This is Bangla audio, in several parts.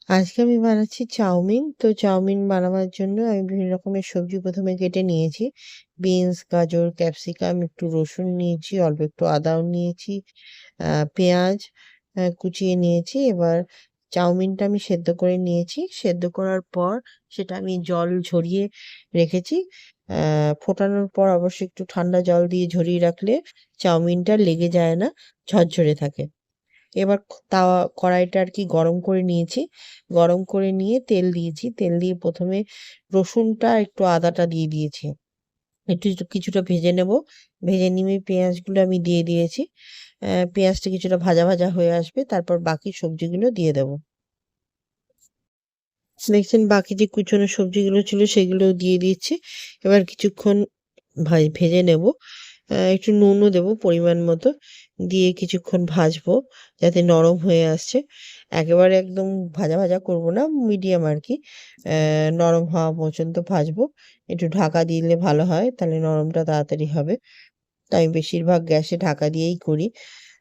আজকে আমি বানাচ্ছি চাউমিন। তো চাউমিন বানাবার জন্য আমি বিভিন্ন রকমের সবজি ১ম এ কেটে নিয়েছি। বিনস, গাজর, ক্যাপসিকাম, একটু রসুন নিয়েছি, অল্প একটু আদাও নিয়েছি, পেঁয়াজ কুচিয়ে নিয়েছি। এবার চাউমিনটা আমি সেদ্ধ করে নিয়েছি। সেদ্ধ করার পর সেটা আমি জল ঝরিয়ে রেখেছি। ফোটানোর পর অবশ্যই একটু ঠান্ডা জল দিয়ে ঝরিয়ে রাখলে চাউমিনটা লেগে যায় না, ঝরঝরে থাকে। এবার কড়াইটা আর কি গরম করে নিয়েছি। গরম করে নিয়ে তেল দিয়েছি। তেল দিয়ে ১ম এ রসুনটা একটু আদাটা দিয়ে দিয়েছি। কিছুটা ভেজে নেব। ভেজে নিয়ে পেঁয়াজগুলো আমি দিয়ে দিয়েছি। পেঁয়াজটা কিছুটা ভাজা, ভাজা হয়ে আসবে। তারপর বাকি সবজিগুলো দিয়ে দেব। দেখছেন বাকি যে কুচনো সবজিগুলো ছিল সেগুলোও দিয়ে দিচ্ছি। এবার কিছুক্ষণ ভেজে নেব। একটু নুনও দেবো পরিমাণ মতো। দিয়ে কিছুক্ষণ ভাজবো যাতে নরম হয়ে আসছে। একেবারে একদম ভাজা, ভাজা করব না, মিডিয়াম আরকি। নরম হওয়া পর্যন্ত ভাজবো। একটু ঢাকা দিলে ভালো হয়, তাহলে নরমটা তাড়াতাড়ি হবে। তো আমি বেশিরভাগ গ্যাসে ঢাকা দিয়েই করি।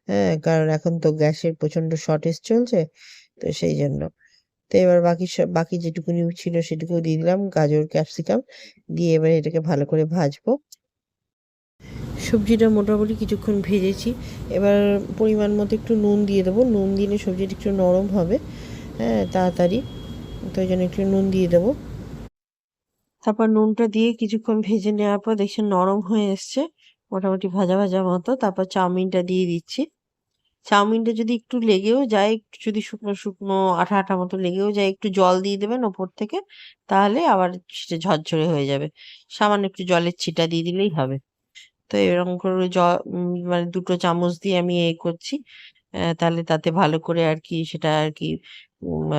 হ্যাঁ? কারণ এখন তো গ্যাসের প্রচণ্ড শর্টেজ চলছে। তো সেইজন্য। তো এবার বাকি যেটুকুনি ছিল সেটুকুও দিয়ে দিলাম। গাজর, ক্যাপসিকাম দিয়ে এবার এটাকে ভালো করে ভাজবো। সবজিটা মোটামুটি কিছুক্ষণ ভেজেছি। এবার পরিমাণ মতো একটু নুন দিয়ে দেবো। নুন দিলে সবজিটা একটু নরম হবে, হ্যাঁ, তাড়াতাড়ি। তো ওই জন্য একটু নুন দিয়ে দেবো। তারপর নুনটা দিয়ে কিছুক্ষণ ভেজে নেওয়ার পর দেখছেন নরম হয়ে এসছে। মোটামুটি ভাজা, ভাজা মতো। তারপর চাউমিনটা দিয়ে দিচ্ছি। চাউমিনটা যদি একটু লেগেও যায়, একটু যদি শুকনো, শুকনো আঠা, আঠা মতো লেগেও যায়, একটু জল দিয়ে দেবেন ওপর থেকে। তাহলে আবার সেটা ঝরঝরে হয়ে যাবে। সামান্য একটু জলের ছিটা দিয়ে দিলেই হবে। তো এরকম করে মানে ২ টো চামচ দিয়ে আমি করছি। তাহলে তাতে ভালো করে আরকি সেটা আরকি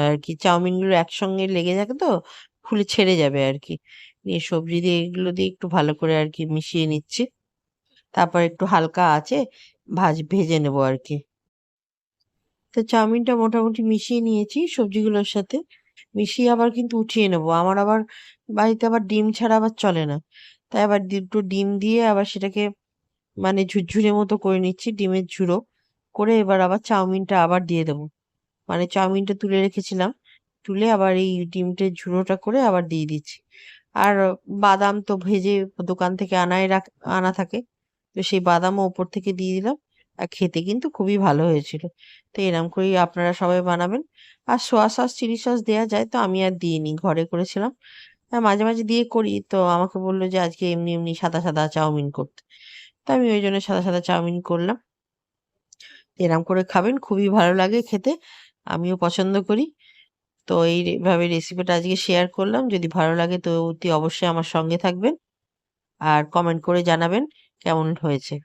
আরকি চাউমিনগুলো একসঙ্গে লেগে থাকে তো, খুলে ছেড়ে যাবে আরকি। নিয়ে সবজি দিয়ে এগুলো দিয়ে একটু ভালো করে আরকি মিশিয়ে নিচ্ছি। তারপর একটু হালকা আঁচে ভেজে নেবো আরকি। তো চাউমিনটা মোটামুটি মিশিয়ে নিয়েছি সবজিগুলোর সাথে। মিশিয়ে আবার কিন্তু উঠিয়ে নেবো। আমার আবার বাড়িতে আবার ডিম ছাড়া আবার চলে না। তাই আবার ২ টো ডিম দিয়ে আবার সেটাকে মানে ঝুরঝুরে মতো করে নিচ্ছি, ডিমের ঝুড়ো। করে এবার আবার চাউমিনটা আবার দিয়ে দেবো। মানে চাউমিনটা তুলে রেখেছিলাম। তুলে আবার এই ডিমটের ঝুড়োটা করে আবার দিয়ে দিচ্ছি। আর বাদাম তো ভেজে দোকান থেকে আনা থাকে। তো সেই বাদামও ওপর থেকে দিয়ে দিলাম। আর খেতে কিন্তু খুবই ভালো হয়েছিল। তো এরকম করেই আপনারা সবাই বানাবেন। আর সোয়া সস, চিলি সস দেয়া যায়, তো আমি আর দিইনি। ঘরে করেছিলাম। মাঝে, মাঝে দিয়ে করি। তো আমাকে বলল যে আজকে এমনি, এমনি সাদা, সাদা চাউমিন করতে। তো আমি ওইজন্য সাদা, সাদা চাউমিন করলাম। এরকম করে খাবেন, খুবই ভালো লাগে খেতে। আমিও পছন্দ করি। তো এইভাবে রেসিপিটা আজকে শেয়ার করলাম। যদি ভালো লাগে তো অতি অবশ্যই আমার সঙ্গে থাকবেন। আর কমেন্ট করে জানাবেন কেমন হয়েছে।